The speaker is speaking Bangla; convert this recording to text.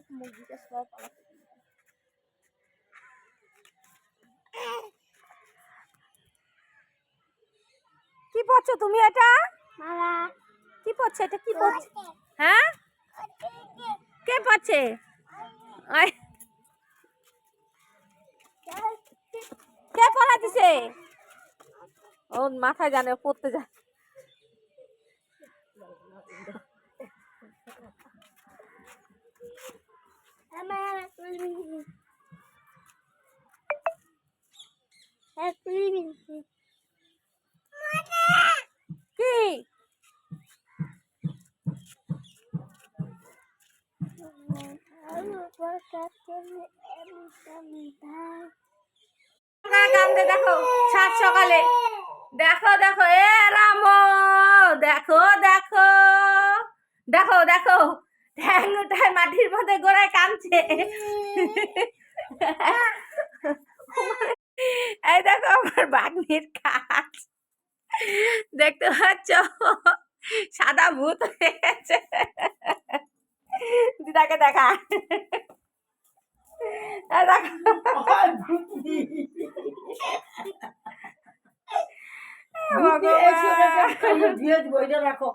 মুরগিটা সব পালাতে কি পড়ছো তুমি এটা? মালা। কি পড়ছে এটা? কি পড়ছে? হ্যাঁ, কে পড়ছে? কে পড়া দিছে? ও মাথায় জানে, পড়তে যায়। কি দেখো সাত সকালে, দেখো দেখো এ রাম, দেখো দেখো দেখো দেখো ঠ্যাং উঠায় মাটির মধ্যে গোড়ায় কামছে। এই দেখো আমার বাগনির কাজ দেখতে পাচ্ছ, সাদা ভূত হয়ে গেছে। দিদাকে দেখা, রাখো।